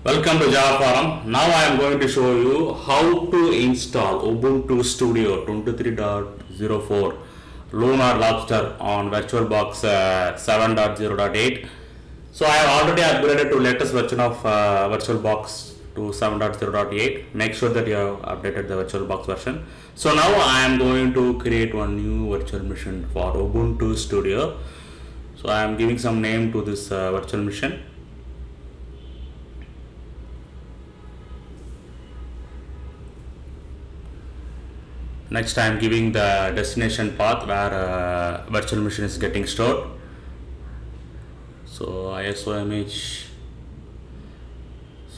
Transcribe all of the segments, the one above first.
Welcome to Java Forum. Now I am going to show you how to install Ubuntu Studio 23.04 Lunar Lobster on VirtualBox 7.0.8. So I have already upgraded to latest version of VirtualBox to 7.0.8. Make sure that you have updated the VirtualBox version. So now I am going to create one new virtual machine for Ubuntu Studio. So I am giving some name to this virtual machine. Next I am giving the destination path where virtual machine is getting stored. So ISO image,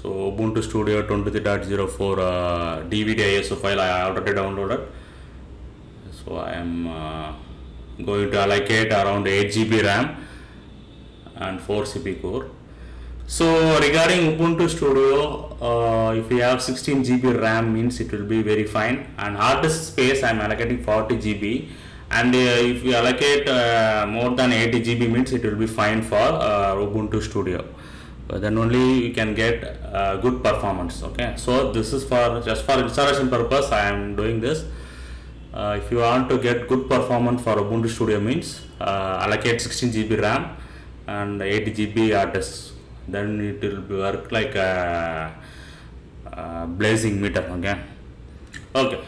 so Ubuntu Studio 23.04 DVD ISO file I already downloaded. So I am going to allocate around 8 GB RAM and 4 CPU core. So regarding Ubuntu Studio, if you have 16 GB RAM means it will be very fine, and hard disk space I am allocating 40 GB, and if you allocate more than 80 GB means it will be fine for Ubuntu Studio. Then only you can get good performance. Okay, so this is for just for installation purpose I am doing this. If you want to get good performance for Ubuntu Studio means allocate 16 GB RAM and 80 GB hard disk. Then it will work like a blazing meter. Okay.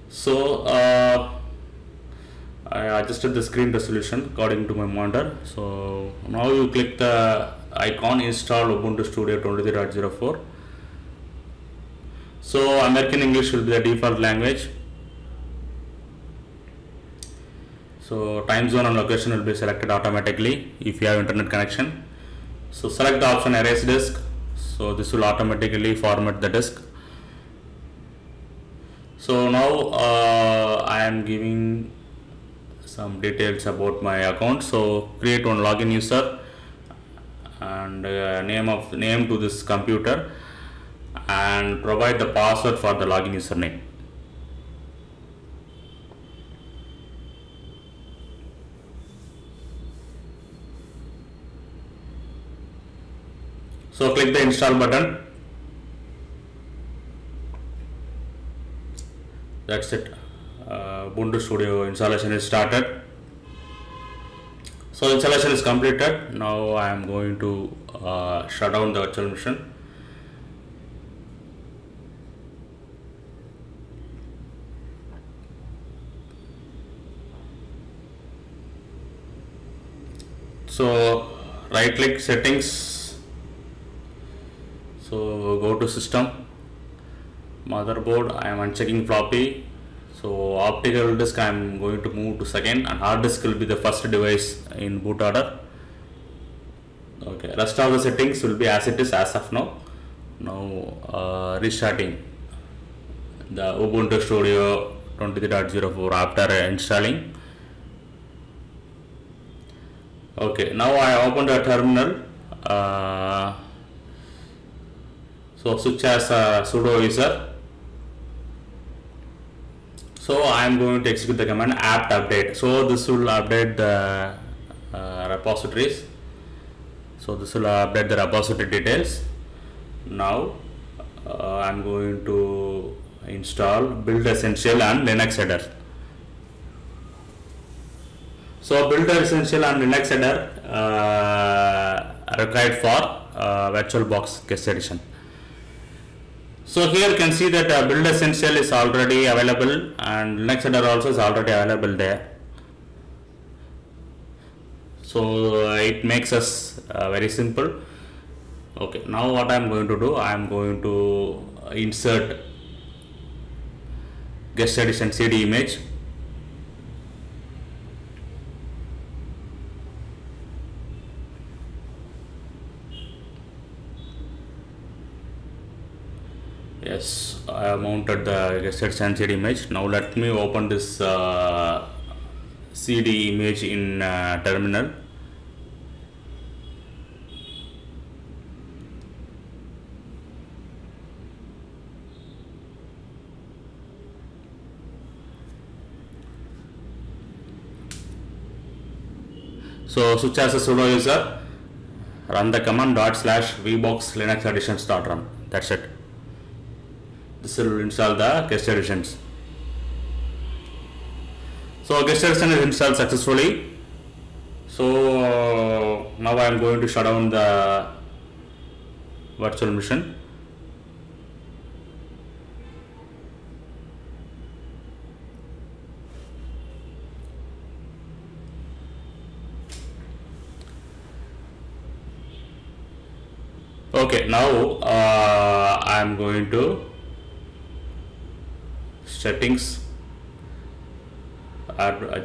So I adjusted the screen resolution according to my monitor. So now you click the icon install Ubuntu Studio 23.04. So American English will be the default language. So time zone and location will be selected automatically if you have internet connection. So select the option erase disk. So this will automatically format the disk. So now I am giving some details about my account. So create one login user and name to this computer, and provide the password for the login username. So click the install button. That's it. Ubuntu Studio installation is started. So installation is completed. Now I am going to shut down the virtual machine. So right click settings. So go to system, motherboard I am unchecking floppy. So optical disk I am going to move to second, and hard disk will be the first device in boot order. Okay, rest of the settings will be as it is as of now. Now restarting the Ubuntu Studio 23.04 after installing. Okay, now I opened a terminal. So switch as a sudo user. So I am going to execute the command apt update. So this will update the repositories. So this will update the repository details. Now I am going to install build essential and Linux header. So build essential and Linux header required for VirtualBox guest edition. So here you can see that build essential is already available, and Linux header also is already available there. So it makes us very simple. Okay, now what I am going to do, I am going to insert guest edition CD image. Yes, I have mounted the guest edition CD image. Now let me open this CD image in terminal. So switch as a sudo user, run the command /vbox linux editions.run. That's it. This will install the guest editions. So guest edition is installed successfully. So now I am going to shut down the virtual machine. Okay, now I am going to settings,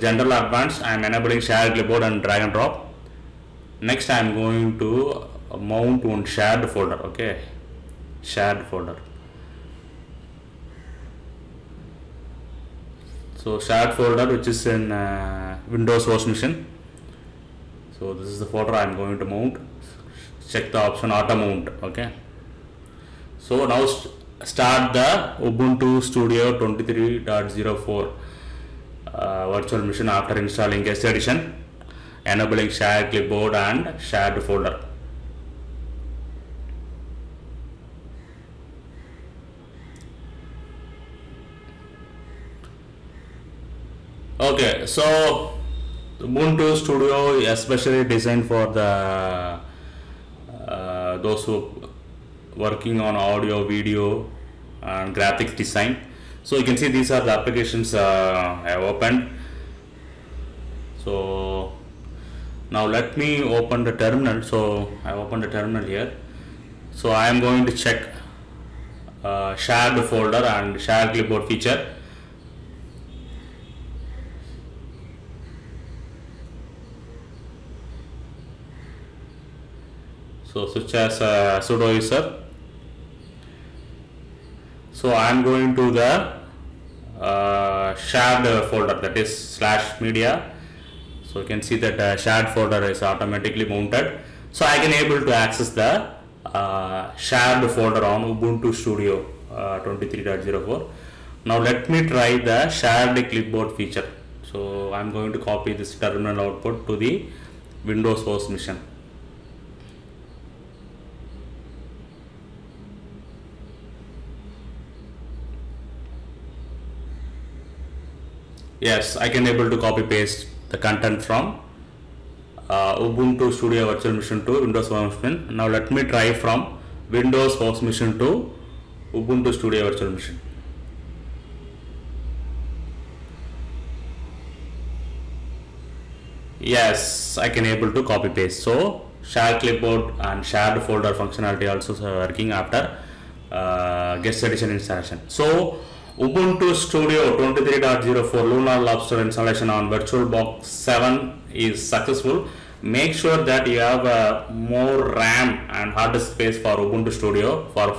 general advanced. I am enabling shared clipboard and drag and drop. Next I am going to mount one shared folder. Okay, shared folder. So shared folder which is in Windows host machine. So this is the folder I am going to mount. Check the option auto mount. Okay, so now start the Ubuntu Studio 23.04 virtual machine after installing guest edition, enabling shared clipboard and shared folder. Okay, so Ubuntu Studio is especially designed for the those who working on audio, video and graphics design. So you can see these are the applications I have opened. So now let me open the terminal. So I opened the terminal here. So I am going to check shared folder and shared clipboard feature. So switch as sudo user. So I am going to the shared folder, that is /media. So you can see that shared folder is automatically mounted. So I can able to access the shared folder on Ubuntu Studio 23.04. Now let me try the shared clipboard feature. So I am going to copy this terminal output to the Windows host machine. Yes, I can able to copy paste the content from Ubuntu Studio virtual machine to Windows host machine. Now let me try from Windows host machine to Ubuntu Studio virtual machine. Yes, I can able to copy paste. So shared clipboard and shared folder functionality also working after guest edition installation. So Ubuntu Studio 23.04 Lunar Lobster installation on VirtualBox 7 is successful. Make sure that you have more RAM and hard disk space for Ubuntu Studio for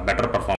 better performance.